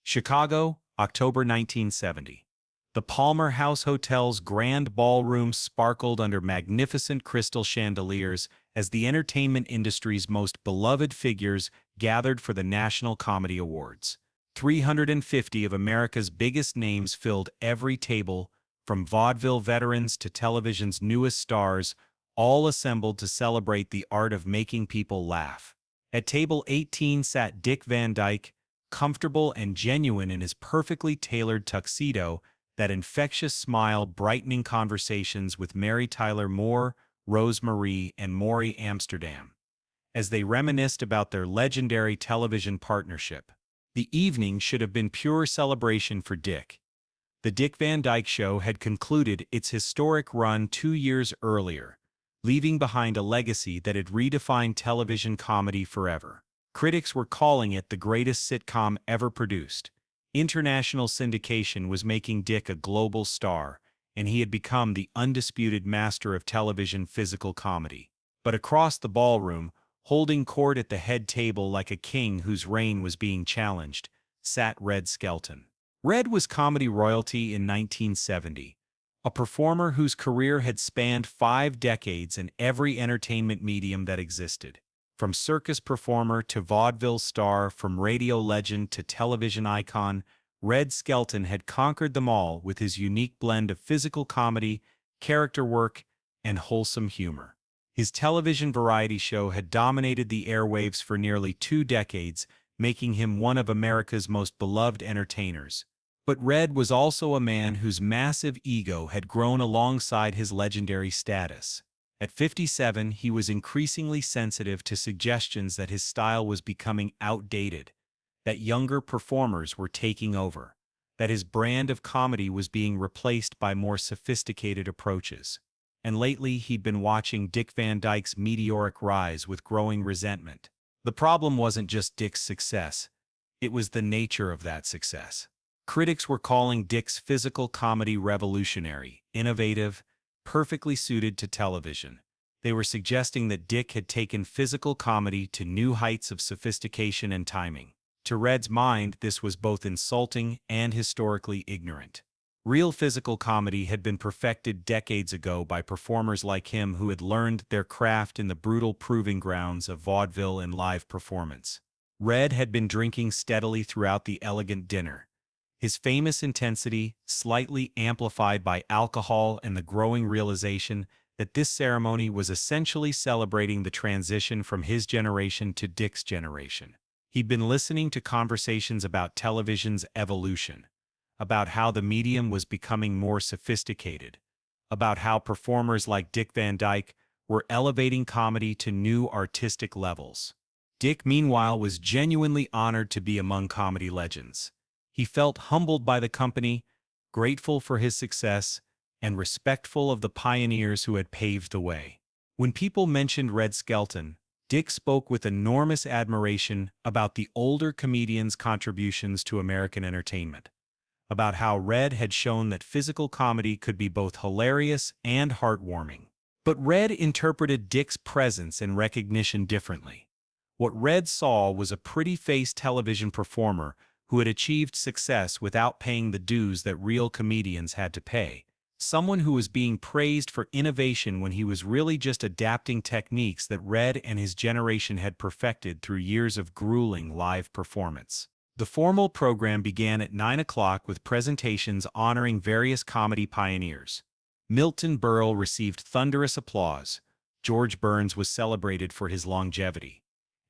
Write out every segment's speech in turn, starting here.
Chicago, October 1970. The Palmer House Hotel's grand ballroom sparkled under magnificent crystal chandeliers as the entertainment industry's most beloved figures gathered for the National Comedy Awards. 350 of America's biggest names filled every table, from vaudeville veterans to television's newest stars, all assembled to celebrate the art of making people laugh. At table 18 sat Dick Van Dyke, comfortable and genuine in his perfectly tailored tuxedo, that infectious smile brightening conversations with Mary Tyler Moore, Rose Marie, and Maury Amsterdam, as they reminisced about their legendary television partnership. The evening should have been pure celebration for Dick. The Dick Van Dyke Show had concluded its historic run 2 years earlier, leaving behind a legacy that had redefined television comedy forever. Critics were calling it the greatest sitcom ever produced. International syndication was making Dick a global star, and he had become the undisputed master of television physical comedy. But across the ballroom, holding court at the head table like a king whose reign was being challenged, sat Red Skelton. Red was comedy royalty in 1970, a performer whose career had spanned 5 decades in every entertainment medium that existed. From circus performer to vaudeville star, from radio legend to television icon, Red Skelton had conquered them all with his unique blend of physical comedy, character work, and wholesome humor. His television variety show had dominated the airwaves for nearly 2 decades, making him one of America's most beloved entertainers. But Red was also a man whose massive ego had grown alongside his legendary status. At 57, he was increasingly sensitive to suggestions that his style was becoming outdated, that younger performers were taking over, that his brand of comedy was being replaced by more sophisticated approaches. And lately he'd been watching Dick Van Dyke's meteoric rise with growing resentment. The problem wasn't just Dick's success, it was the nature of that success. Critics were calling Dick's physical comedy revolutionary, innovative, perfectly suited to television. They were suggesting that Dick had taken physical comedy to new heights of sophistication and timing. To Red's mind, this was both insulting and historically ignorant. Real physical comedy had been perfected decades ago by performers like him who had learned their craft in the brutal proving grounds of vaudeville and live performance. Red had been drinking steadily throughout the elegant dinner, his famous intensity slightly amplified by alcohol and the growing realization that this ceremony was essentially celebrating the transition from his generation to Dick's generation. He'd been listening to conversations about television's evolution, about how the medium was becoming more sophisticated, about how performers like Dick Van Dyke were elevating comedy to new artistic levels. Dick, meanwhile, was genuinely honored to be among comedy legends. He felt humbled by the company, grateful for his success, and respectful of the pioneers who had paved the way. When people mentioned Red Skelton, Dick spoke with enormous admiration about the older comedian's contributions to American entertainment, about how Red had shown that physical comedy could be both hilarious and heartwarming. But Red interpreted Dick's presence and recognition differently. What Red saw was a pretty-faced television performer who had achieved success without paying the dues that real comedians had to pay. Someone who was being praised for innovation when he was really just adapting techniques that Red and his generation had perfected through years of grueling live performance. The formal program began at 9 o'clock with presentations honoring various comedy pioneers. Milton Berle received thunderous applause, George Burns was celebrated for his longevity,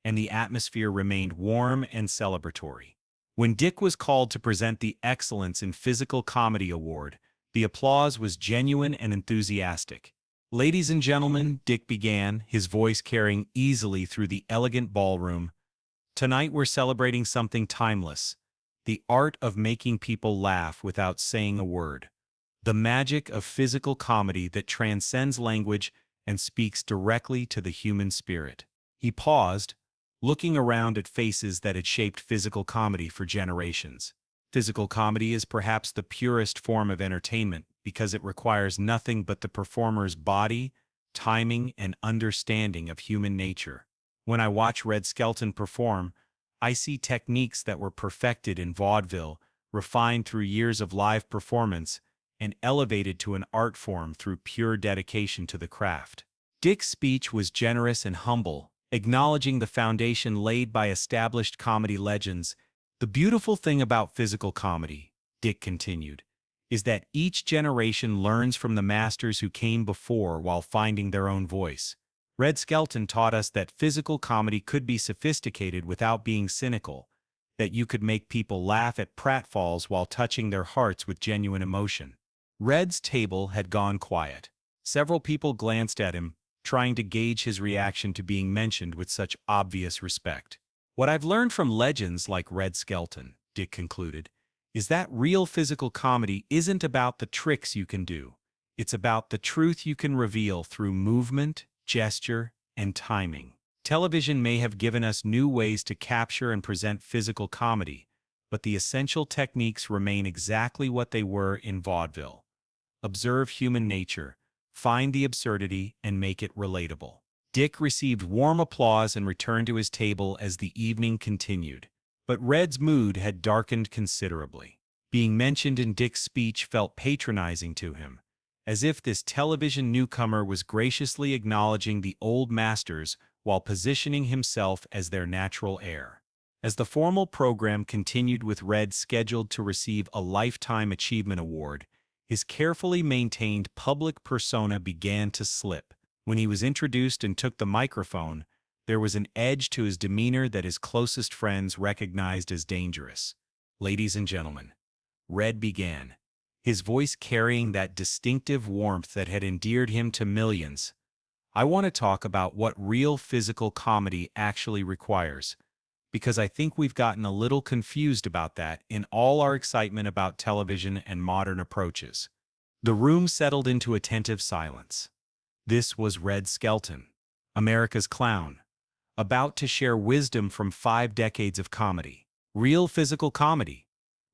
and the atmosphere remained warm and celebratory. When Dick was called to present the Excellence in Physical Comedy Award, the applause was genuine and enthusiastic. "Ladies and gentlemen," Dick began, his voice carrying easily through the elegant ballroom, "tonight we're celebrating something timeless, the art of making people laugh without saying a word, the magic of physical comedy that transcends language and speaks directly to the human spirit." He paused, looking around at faces that had shaped physical comedy for generations. Physical comedy is perhaps the purest form of entertainment because it requires nothing but the performer's body, timing, and understanding of human nature. When I watch Red Skelton perform, I see techniques that were perfected in vaudeville, refined through years of live performance, and elevated to an art form through pure dedication to the craft. Dick's speech was generous and humble, acknowledging the foundation laid by established comedy legends. The beautiful thing about physical comedy, Dick continued, is that each generation learns from the masters who came before while finding their own voice. Red Skelton taught us that physical comedy could be sophisticated without being cynical, that you could make people laugh at pratfalls while touching their hearts with genuine emotion. Red's table had gone quiet. Several people glanced at him, trying to gauge his reaction to being mentioned with such obvious respect. What I've learned from legends like Red Skelton, Dick concluded, is that real physical comedy isn't about the tricks you can do. It's about the truth you can reveal through movement, gesture, and timing. Television may have given us new ways to capture and present physical comedy, but the essential techniques remain exactly what they were in vaudeville. Observe human nature, find the absurdity, and make it relatable. Dick received warm applause and returned to his table as the evening continued. But Red's mood had darkened considerably. Being mentioned in Dick's speech felt patronizing to him, as if this television newcomer was graciously acknowledging the old masters while positioning himself as their natural heir. As the formal program continued with Red scheduled to receive a Lifetime Achievement Award, his carefully maintained public persona began to slip. When he was introduced and took the microphone, there was an edge to his demeanor that his closest friends recognized as dangerous. "Ladies and gentlemen," Red began, his voice carrying that distinctive warmth that had endeared him to millions. "I want to talk about what real physical comedy actually requires, because I think we've gotten a little confused about that in all our excitement about television and modern approaches." The room settled into attentive silence. This was Red Skelton, America's clown, about to share wisdom from 5 decades of comedy. Real physical comedy,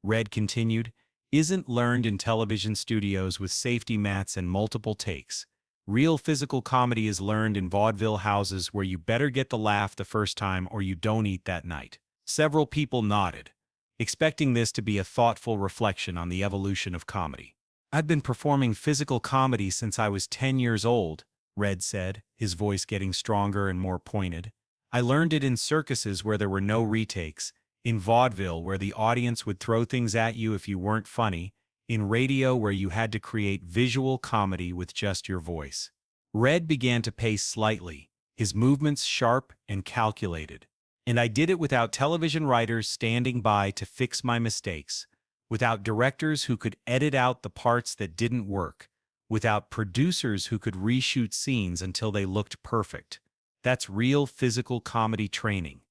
Red continued, isn't learned in television studios with safety mats and multiple takes. Real physical comedy is learned in vaudeville houses where you better get the laugh the first time or you don't eat that night. Several people nodded, expecting this to be a thoughtful reflection on the evolution of comedy. "I've been performing physical comedy since I was 10 years old, Red said, his voice getting stronger and more pointed. "I learned it in circuses where there were no retakes, in vaudeville where the audience would throw things at you if you weren't funny, in radio where you had to create visual comedy with just your voice." Red began to pace slightly, his movements sharp and calculated. "And I did it without television writers standing by to fix my mistakes, without directors who could edit out the parts that didn't work, without producers who could reshoot scenes until they looked perfect. That's real physical comedy training.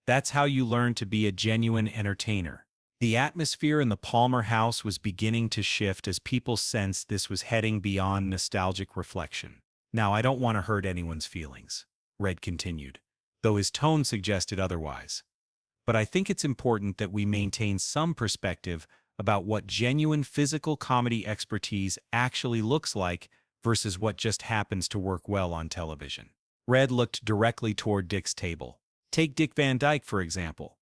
That's how you learn to be a genuine entertainer." The atmosphere in the Palmer house was beginning to shift as people sensed this was heading beyond nostalgic reflection. "Now, I don't want to hurt anyone's feelings," Red continued, though his tone suggested otherwise. "But I think it's important that we maintain some perspective about what genuine physical comedy expertise actually looks like versus what just happens to work well on television." Red looked directly toward Dick's table. "Take Dick Van Dyke, for example,"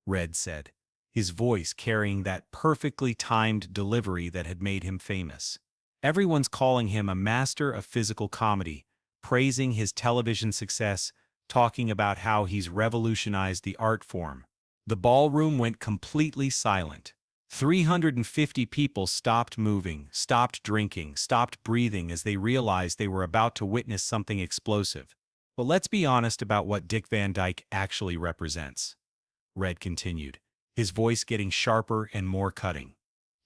Red said, his voice carrying that perfectly timed delivery that had made him famous. "Everyone's calling him a master of physical comedy, praising his television success, talking about how he's revolutionized the art form." The ballroom went completely silent. 350 people stopped moving, stopped drinking, stopped breathing as they realized they were about to witness something explosive. "But let's be honest about what Dick Van Dyke actually represents," Red continued, his voice getting sharper and more cutting.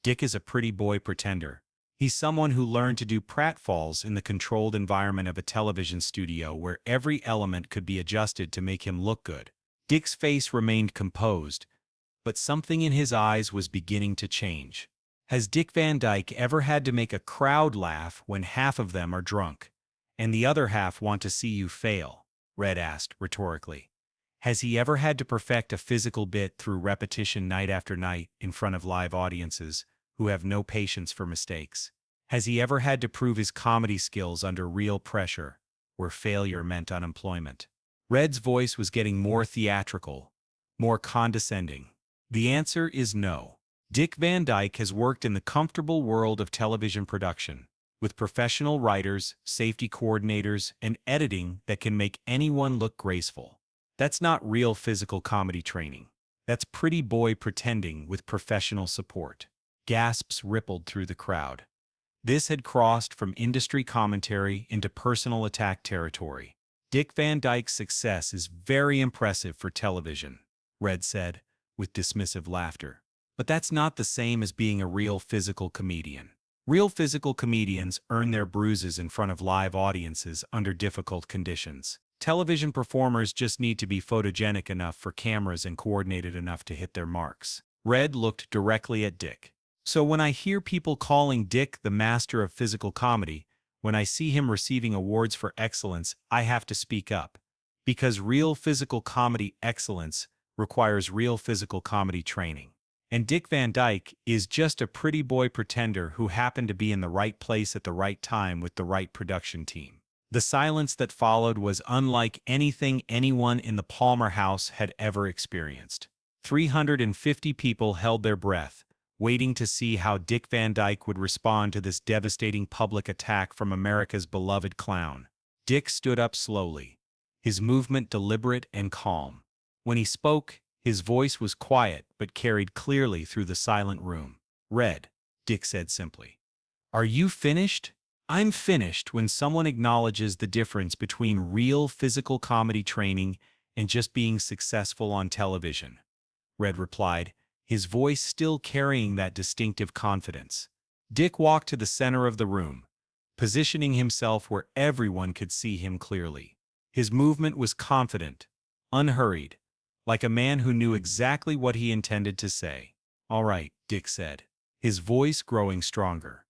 "Dick is a pretty boy pretender. He's someone who learned to do pratfalls in the controlled environment of a television studio where every element could be adjusted to make him look good." Dick's face remained composed, but something in his eyes was beginning to change. "Has Dick Van Dyke ever had to make a crowd laugh when half of them are drunk, and the other half want to see you fail?" Red asked rhetorically. "Has he ever had to perfect a physical bit through repetition night after night in front of live audiences who have no patience for mistakes? Has he ever had to prove his comedy skills under real pressure, where failure meant unemployment?" Red's voice was getting more theatrical, more condescending? The answer is no. Dick Van Dyke has worked in the comfortable world of television production, with professional writers, safety coordinators, and editing that can make anyone look graceful. That's not real physical comedy training. That's pretty boy pretending with professional support. Gasps rippled through the crowd. This had crossed from industry commentary into personal attack territory. Dick Van Dyke's success is very impressive for television, Red said, with dismissive laughter. But that's not the same as being a real physical comedian. Real physical comedians earn their bruises in front of live audiences under difficult conditions. Television performers just need to be photogenic enough for cameras and coordinated enough to hit their marks. Red looked directly at Dick. So when I hear people calling Dick the master of physical comedy, when I see him receiving awards for excellence, I have to speak up. Because real physical comedy excellence requires real physical comedy training. And Dick Van Dyke is just a pretty boy pretender who happened to be in the right place at the right time with the right production team. The silence that followed was unlike anything anyone in the Palmer house had ever experienced. 350 people held their breath, waiting to see how Dick Van Dyke would respond to this devastating public attack from America's beloved clown. Dick stood up slowly, his movement deliberate and calm. When he spoke, his voice was quiet but carried clearly through the silent room. "Red," Dick said simply. "Are you finished?" "I'm finished when someone acknowledges the difference between real physical comedy training and just being successful on television," Red replied, his voice still carrying that distinctive confidence. Dick walked to the center of the room, positioning himself where everyone could see him clearly. His movement was confident, unhurried, like a man who knew exactly what he intended to say. "All right," Dick said, his voice growing stronger.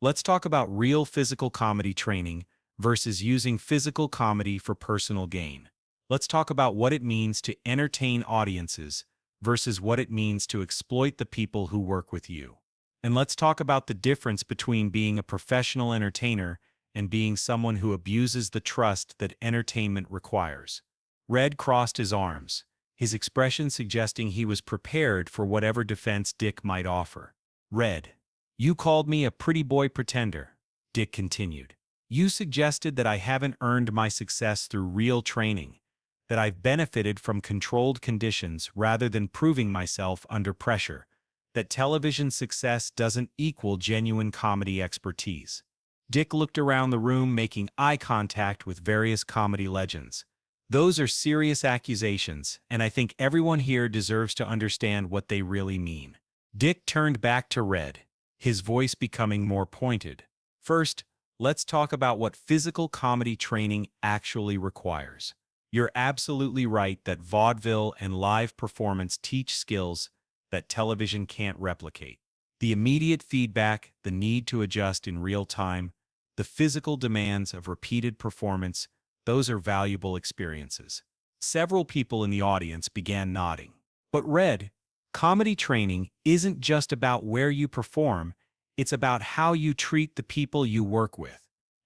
"Let's talk about real physical comedy training versus using physical comedy for personal gain. Let's talk about what it means to entertain audiences versus what it means to exploit the people who work with you. And let's talk about the difference between being a professional entertainer and being someone who abuses the trust that entertainment requires." Red crossed his arms, his expression suggesting he was prepared for whatever defense Dick might offer. "Red, you called me a pretty boy pretender," Dick continued. "You suggested that I haven't earned my success through real training, that I've benefited from controlled conditions rather than proving myself under pressure, that television success doesn't equal genuine comedy expertise." Dick looked around the room, making eye contact with various comedy legends. "Those are serious accusations, and I think everyone here deserves to understand what they really mean." Dick turned back to Red, his voice becoming more pointed. "First, let's talk about what physical comedy training actually requires. You're absolutely right that vaudeville and live performance teach skills that television can't replicate. The immediate feedback, the need to adjust in real time, the physical demands of repeated performance, those are valuable experiences." Several people in the audience began nodding. "But Red, comedy training isn't just about where you perform, it's about how you treat the people you work with.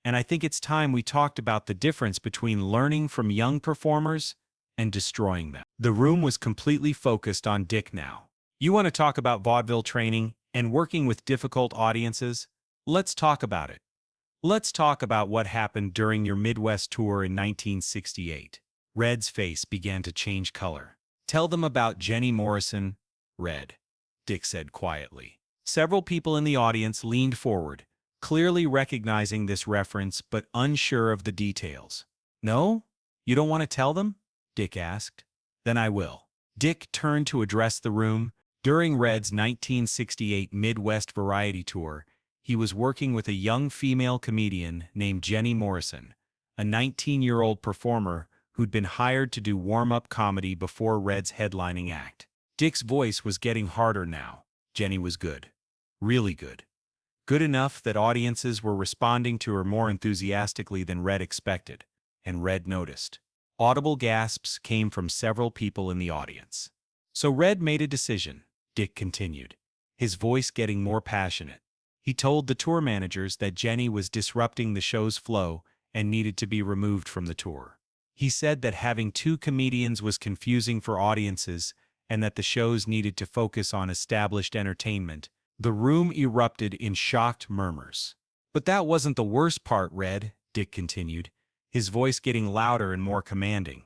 And I think it's time we talked about the difference between learning from young performers and destroying them." The room was completely focused on Dick now. "You want to talk about vaudeville training and working with difficult audiences? Let's talk about it. Let's talk about what happened during your Midwest tour in 1968. Red's face began to change color. "Tell them about Jenny Morrison, Red," Dick said quietly. Several people in the audience leaned forward, clearly recognizing this reference but unsure of the details. "No? You don't want to tell them?" Dick asked. "Then I will." Dick turned to address the room. During Red's 1968 Midwest Variety Tour, he was working with a young female comedian named Jenny Morrison, a 19-year-old performer who'd been hired to do warm-up comedy before Red's headlining act. Dick's voice was getting harder now. Jenny was good. Really good. Good enough that audiences were responding to her more enthusiastically than Red expected, and Red noticed. Audible gasps came from several people in the audience. "So Red made a decision," Dick continued, his voice getting more passionate. "He told the tour managers that Jenny was disrupting the show's flow and needed to be removed from the tour. He said that having two comedians was confusing for audiences and that the shows needed to focus on established entertainment. The room erupted in shocked murmurs. "But that wasn't the worst part, Red," Dick continued, his voice getting louder and more commanding.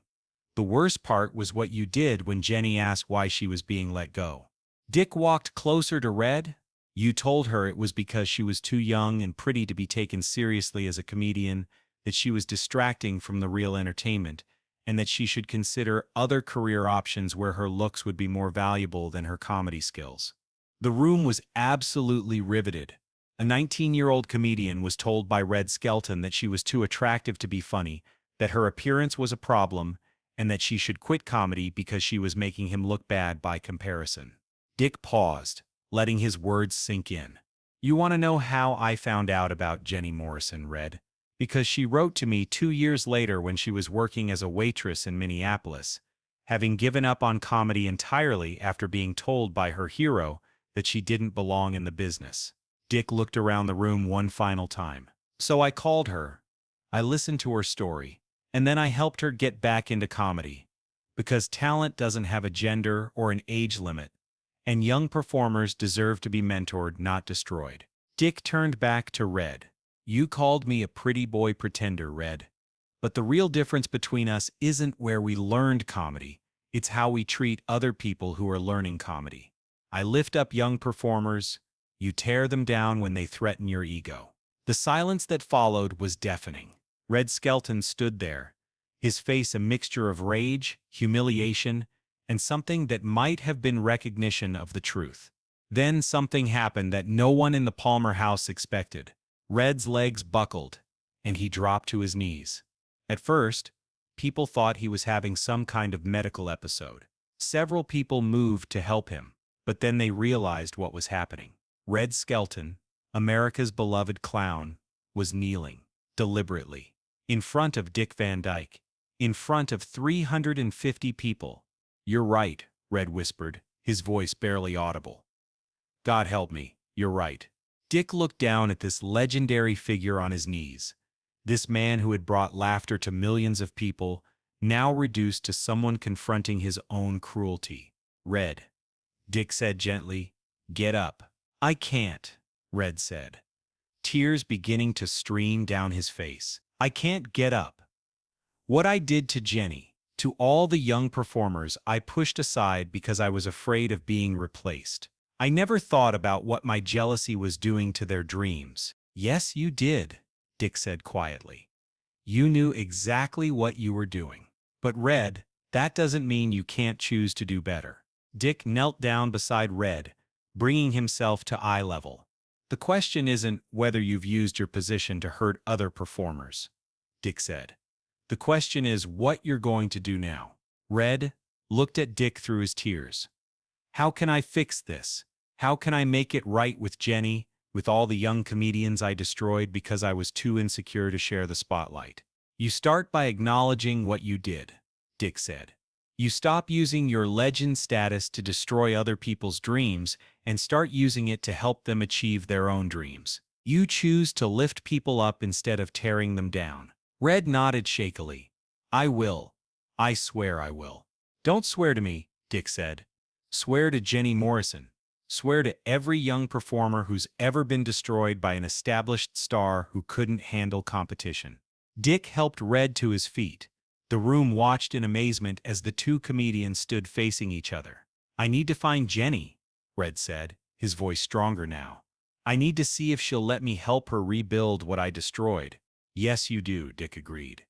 "The worst part was what you did when Jenny asked why she was being let go." Dick walked closer to Red. "You told her it was because she was too young and pretty to be taken seriously as a comedian, that she was distracting from the real entertainment, and that she should consider other career options where her looks would be more valuable than her comedy skills." The room was absolutely riveted. A 19-year-old comedian was told by Red Skelton that she was too attractive to be funny, that her appearance was a problem, and that she should quit comedy because she was making him look bad by comparison. Dick paused, letting his words sink in. "You want to know how I found out about Jenny Morrison, Red? Because she wrote to me 2 years later when she was working as a waitress in Minneapolis, having given up on comedy entirely after being told by her hero that she didn't belong in the business." Dick looked around the room one final time. "So I called her. I listened to her story, and then I helped her get back into comedy. Because talent doesn't have a gender or an age limit, and young performers deserve to be mentored, not destroyed." Dick turned back to Red. "You called me a pretty boy pretender, Red. But the real difference between us isn't where we learned comedy, it's how we treat other people who are learning comedy. I lift up young performers, you tear them down when they threaten your ego." The silence that followed was deafening. Red Skelton stood there, his face a mixture of rage, humiliation, and something that might have been recognition of the truth. Then something happened that no one in the Palmer house expected. Red's legs buckled, and he dropped to his knees. At first, people thought he was having some kind of medical episode. Several people moved to help him, but then they realized what was happening. Red Skelton, America's beloved clown, was kneeling, deliberately, in front of Dick Van Dyke, in front of 350 people. "You're right," Red whispered, his voice barely audible. "God help me, you're right." Dick looked down at this legendary figure on his knees, this man who had brought laughter to millions of people, now reduced to someone confronting his own cruelty. "Red," Dick said gently, "get up." "I can't," Red said, tears beginning to stream down his face. "I can't get up. What I did to Jenny, to all the young performers, I pushed aside because I was afraid of being replaced. I never thought about what my jealousy was doing to their dreams." "Yes, you did," Dick said quietly. "You knew exactly what you were doing. But Red, that doesn't mean you can't choose to do better." Dick knelt down beside Red, bringing himself to eye level. "The question isn't whether you've used your position to hurt other performers," Dick said. "The question is what you're going to do now." Red looked at Dick through his tears. "How can I fix this? How can I make it right with Jenny, with all the young comedians I destroyed because I was too insecure to share the spotlight?" "You start by acknowledging what you did," Dick said. "You stop using your legend status to destroy other people's dreams and start using it to help them achieve their own dreams. You choose to lift people up instead of tearing them down." Red nodded shakily. "I will. I swear I will." "Don't swear to me," Dick said. "Swear to Jenny Morrison. Swear to every young performer who's ever been destroyed by an established star who couldn't handle competition." Dick helped Red to his feet. The room watched in amazement as the two comedians stood facing each other. "I need to find Jenny," Red said, his voice stronger now. "I need to see if she'll let me help her rebuild what I destroyed." "Yes, you do," Dick agreed.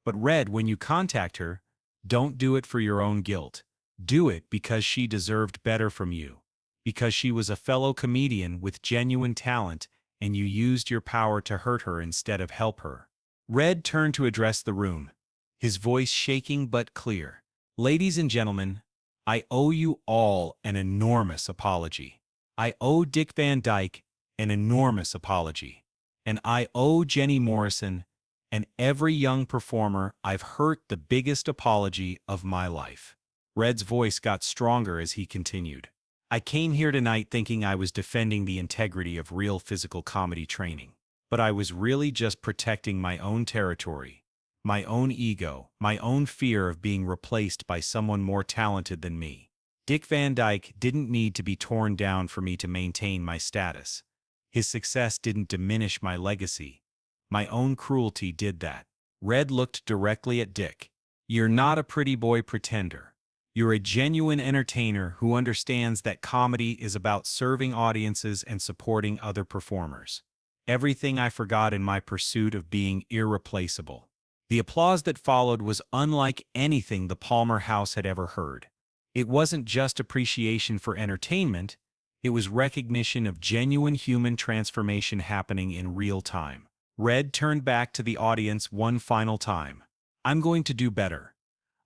"But Red, when you contact her, don't do it for your own guilt. Do it because she deserved better from you. Because she was a fellow comedian with genuine talent and you used your power to hurt her instead of help her." Red turned to address the room, his voice shaking but clear. "Ladies and gentlemen, I owe you all an enormous apology. I owe Dick Van Dyke an enormous apology. And I owe Jenny Morrison and every young performer I've hurt the biggest apology of my life." Red's voice got stronger as he continued. "I came here tonight thinking I was defending the integrity of real physical comedy training. But I was really just protecting my own territory. my own ego, my own fear of being replaced by someone more talented than me. Dick Van Dyke didn't need to be torn down for me to maintain my status. His success didn't diminish my legacy. My own cruelty did that. Red looked directly at Dick. You're not a pretty boy pretender. You're a genuine entertainer who understands that comedy is about serving audiences and supporting other performers. Everything I forgot in my pursuit of being irreplaceable. The applause that followed was unlike anything the Palmer House had ever heard. It wasn't just appreciation for entertainment, it was recognition of genuine human transformation happening in real time. Red turned back to the audience one final time. I'm going to do better.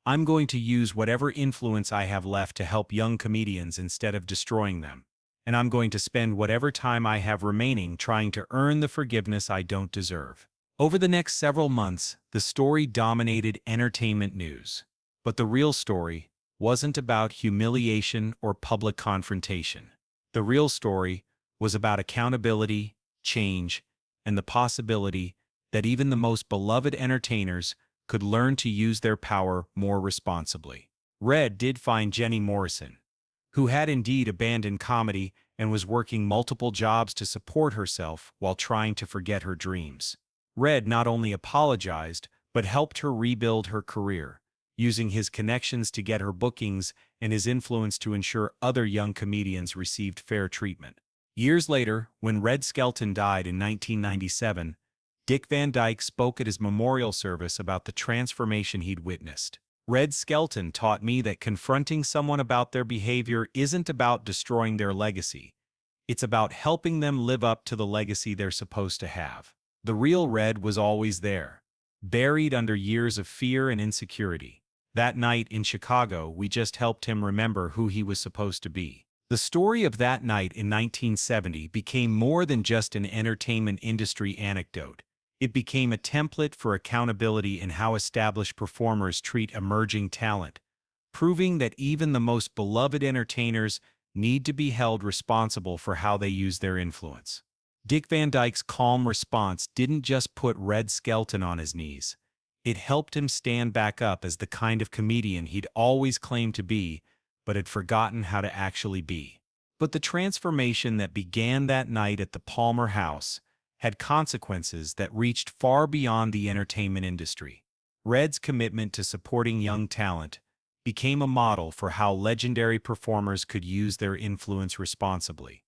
I'm going to use whatever influence I have left to help young comedians instead of destroying them. And I'm going to spend whatever time I have remaining trying to earn the forgiveness I don't deserve. Over the next several months, the story dominated entertainment news. But the real story wasn't about humiliation or public confrontation. The real story was about accountability, change, and the possibility that even the most beloved entertainers could learn to use their power more responsibly. Red did find Jenny Morrison, who had indeed abandoned comedy and was working multiple jobs to support herself while trying to forget her dreams. Red not only apologized, but helped her rebuild her career, using his connections to get her bookings and his influence to ensure other young comedians received fair treatment. Years later, when Red Skelton died in 1997, Dick Van Dyke spoke at his memorial service about the transformation he'd witnessed. Red Skelton taught me that confronting someone about their behavior isn't about destroying their legacy. It's about helping them live up to the legacy they're supposed to have. The real Red was always there, buried under years of fear and insecurity. That night in Chicago, we just helped him remember who he was supposed to be. The story of that night in 1970 became more than just an entertainment industry anecdote. It became a template for accountability in how established performers treat emerging talent, proving that even the most beloved entertainers need to be held responsible for how they use their influence. Dick Van Dyke's calm response didn't just put Red Skelton on his knees. It helped him stand back up as the kind of comedian he'd always claimed to be, but had forgotten how to actually be. But the transformation that began that night at the Palmer House had consequences that reached far beyond the entertainment industry. Red's commitment to supporting young talent became a model for how legendary performers could use their influence responsibly,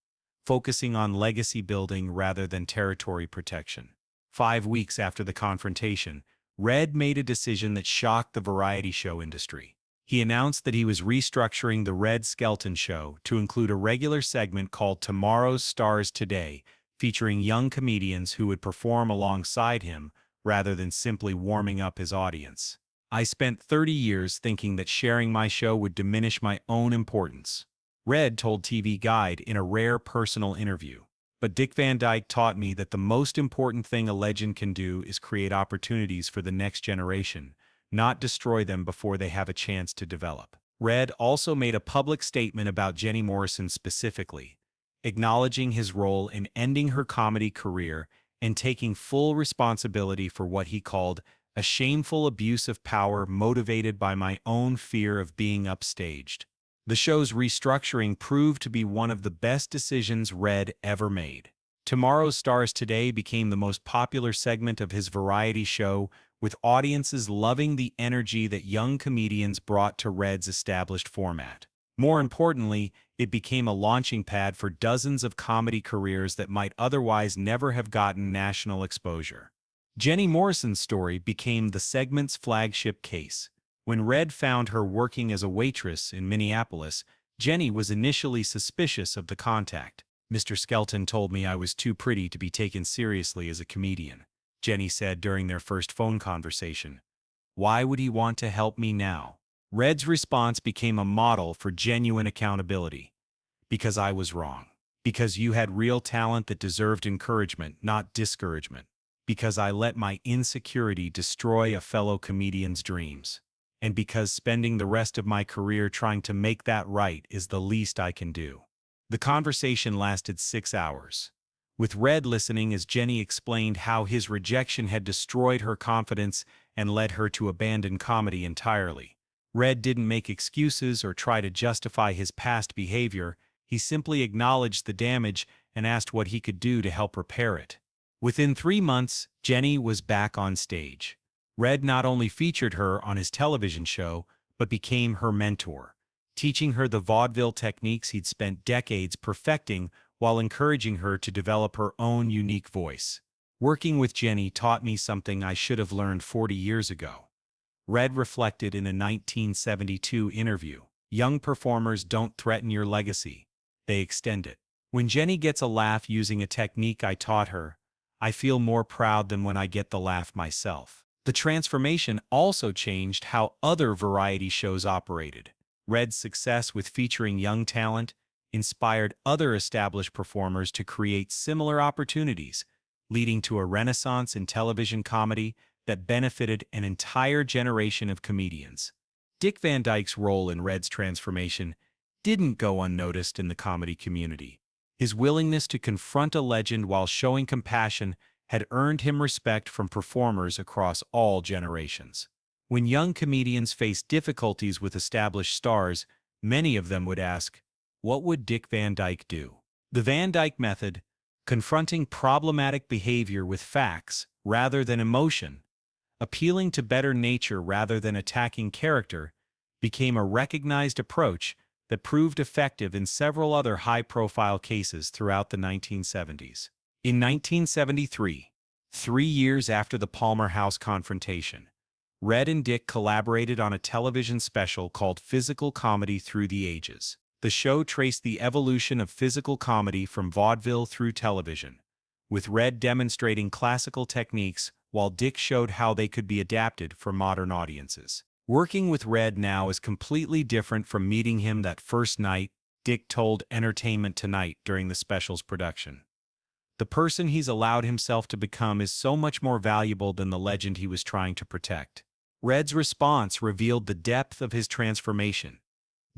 focusing on legacy building rather than territory protection. 5 weeks after the confrontation, Red made a decision that shocked the variety show industry. He announced that he was restructuring the Red Skelton Show to include a regular segment called Tomorrow's Stars Today, featuring young comedians who would perform alongside him rather than simply warming up his audience. I spent 30 years thinking that sharing my show would diminish my own importance, Red told TV Guide in a rare personal interview. But Dick Van Dyke taught me that the most important thing a legend can do is create opportunities for the next generation, not destroy them before they have a chance to develop. Red also made a public statement about Jenny Morrison specifically, acknowledging his role in ending her comedy career and taking full responsibility for what he called a shameful abuse of power motivated by my own fear of being upstaged. The show's restructuring proved to be one of the best decisions Red ever made. Tomorrow's Stars Today became the most popular segment of his variety show, with audiences loving the energy that young comedians brought to Red's established format. More importantly, it became a launching pad for dozens of comedy careers that might otherwise never have gotten national exposure. Jenny Morrison's story became the segment's flagship case. When Red found her working as a waitress in Minneapolis, Jenny was initially suspicious of the contact. "Mr. Skelton told me I was too pretty to be taken seriously as a comedian," Jenny said during their first phone conversation. "Why would he want to help me now?" Red's response became a model for genuine accountability. "Because I was wrong. Because you had real talent that deserved encouragement, not discouragement. Because I let my insecurity destroy a fellow comedian's dreams. And because spending the rest of my career trying to make that right is the least I can do." The conversation lasted 6 hours. with Red listening as Jenny explained how his rejection had destroyed her confidence and led her to abandon comedy entirely. Red didn't make excuses or try to justify his past behavior. He simply acknowledged the damage and asked what he could do to help repair it. Within 3 months, Jenny was back on stage. Red not only featured her on his television show, but became her mentor, teaching her the vaudeville techniques he'd spent decades perfecting while encouraging her to develop her own unique voice. Working with Jenny taught me something I should have learned 40 years ago. Red reflected in a 1972 interview. Young performers don't threaten your legacy, they extend it. When Jenny gets a laugh using a technique I taught her, I feel more proud than when I get the laugh myself. The transformation also changed how other variety shows operated. Red's success with featuring young talent inspired other established performers to create similar opportunities, leading to a renaissance in television comedy that benefited an entire generation of comedians. Dick Van Dyke's role in Red's transformation didn't go unnoticed in the comedy community. His willingness to confront a legend while showing compassion had earned him respect from performers across all generations. When young comedians faced difficulties with established stars, many of them would ask, "What would Dick Van Dyke do?" The Van Dyke method, confronting problematic behavior with facts rather than emotion, appealing to better nature rather than attacking character, became a recognized approach that proved effective in several other high-profile cases throughout the 1970s. In 1973, 3 years after the Palmer House confrontation, Red and Dick collaborated on a television special called Physical Comedy Through the Ages. The show traced the evolution of physical comedy from vaudeville through television, with Red demonstrating classical techniques while Dick showed how they could be adapted for modern audiences. Working with Red now is completely different from meeting him that first night, Dick told Entertainment Tonight during the special's production. The person he's allowed himself to become is so much more valuable than the legend he was trying to protect. Red's response revealed the depth of his transformation.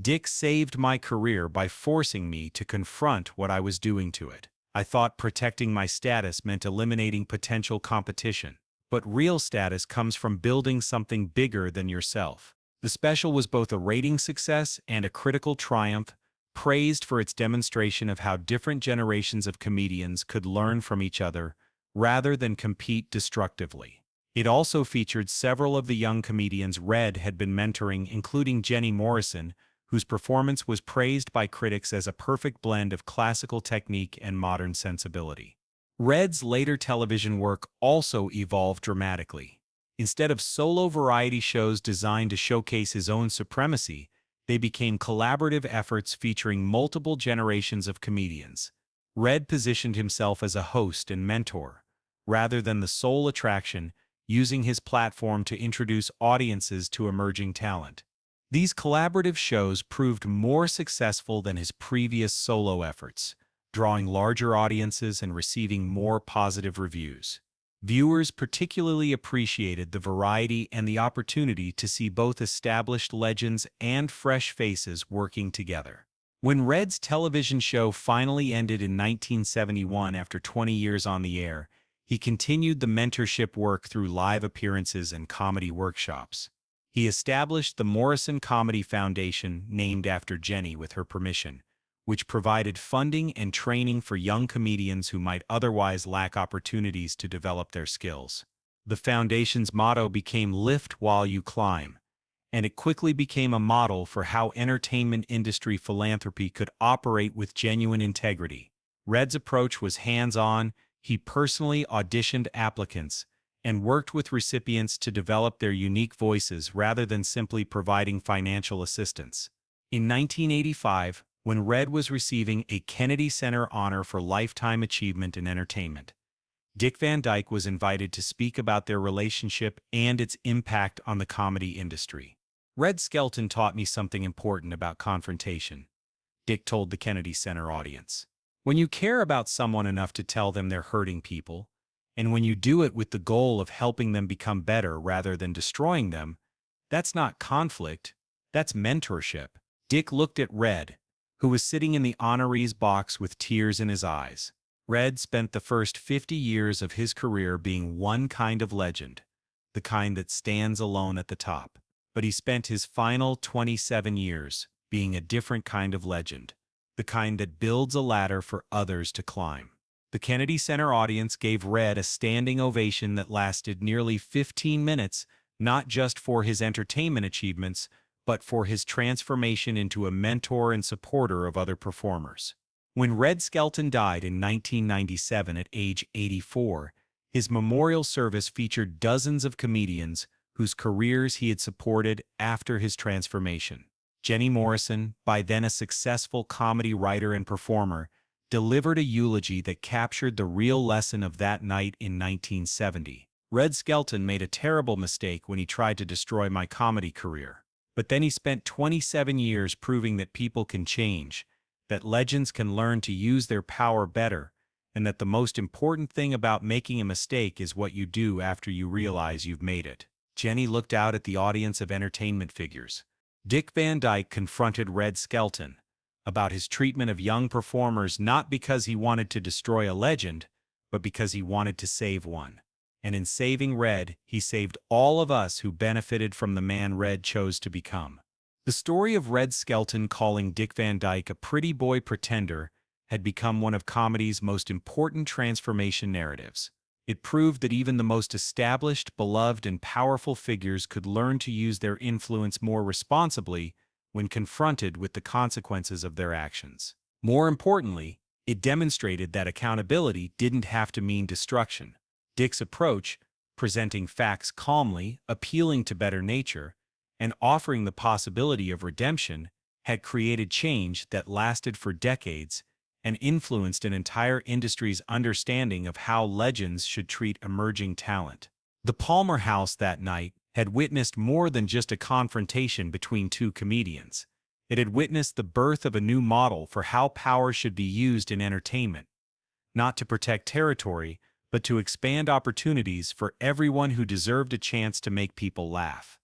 Dick saved my career by forcing me to confront what I was doing to it. I thought protecting my status meant eliminating potential competition, but real status comes from building something bigger than yourself. The special was both a ratings success and a critical triumph, praised for its demonstration of how different generations of comedians could learn from each other rather than compete destructively. It also featured several of the young comedians Red had been mentoring, including Jenny Morrison, whose performance was praised by critics as a perfect blend of classical technique and modern sensibility. Red's later television work also evolved dramatically. Instead of solo variety shows designed to showcase his own supremacy, they became collaborative efforts featuring multiple generations of comedians. Red positioned himself as a host and mentor, rather than the sole attraction, using his platform to introduce audiences to emerging talent. These collaborative shows proved more successful than his previous solo efforts, drawing larger audiences and receiving more positive reviews. Viewers particularly appreciated the variety and the opportunity to see both established legends and fresh faces working together. When Red's television show finally ended in 1971 after 20 years on the air, he continued the mentorship work through live appearances and comedy workshops. He established the Morrison Comedy Foundation, named after Jenny with her permission, which provided funding and training for young comedians who might otherwise lack opportunities to develop their skills. The foundation's motto became "Lift while you climb," and it quickly became a model for how entertainment industry philanthropy could operate with genuine integrity. Red's approach was hands-on. He personally auditioned applicants and worked with recipients to develop their unique voices rather than simply providing financial assistance. In 1985, when Red was receiving a Kennedy Center honor for Lifetime Achievement in Entertainment, Dick Van Dyke was invited to speak about their relationship and its impact on the comedy industry. "Red Skelton taught me something important about confrontation," Dick told the Kennedy Center audience. "When you care about someone enough to tell them they're hurting people, and when you do it with the goal of helping them become better rather than destroying them, that's not conflict, that's mentorship." Dick looked at Red, who was sitting in the honorees box with tears in his eyes. Red spent the first 50 years of his career being one kind of legend, the kind that stands alone at the top. But he spent his final 27 years being a different kind of legend, the kind that builds a ladder for others to climb. The Kennedy Center audience gave Red a standing ovation that lasted nearly 15 minutes, not just for his entertainment achievements, but for his transformation into a mentor and supporter of other performers. When Red Skelton died in 1997 at age 84, his memorial service featured dozens of comedians whose careers he had supported after his transformation. Jenny Morrison, by then a successful comedy writer and performer, delivered a eulogy that captured the real lesson of that night in 1970. Red Skelton made a terrible mistake when he tried to destroy my comedy career. But then he spent 27 years proving that people can change, that legends can learn to use their power better, and that the most important thing about making a mistake is what you do after you realize you've made it. Jenny looked out at the audience of entertainment figures. Dick Van Dyke confronted Red Skelton about his treatment of young performers, not because he wanted to destroy a legend, but because he wanted to save one. And in saving Red, he saved all of us who benefited from the man Red chose to become. The story of Red Skelton calling Dick Van Dyke a pretty boy pretender had become one of comedy's most important transformation narratives. It proved that even the most established, beloved, and powerful figures could learn to use their influence more responsibly when confronted with the consequences of their actions. More importantly, it demonstrated that accountability didn't have to mean destruction. Dick's approach, presenting facts calmly, appealing to better nature, and offering the possibility of redemption, had created change that lasted for decades and influenced an entire industry's understanding of how legends should treat emerging talent. The Palmer House that night had witnessed more than just a confrontation between two comedians. It had witnessed the birth of a new model for how power should be used in entertainment, not to protect territory, but to expand opportunities for everyone who deserved a chance to make people laugh.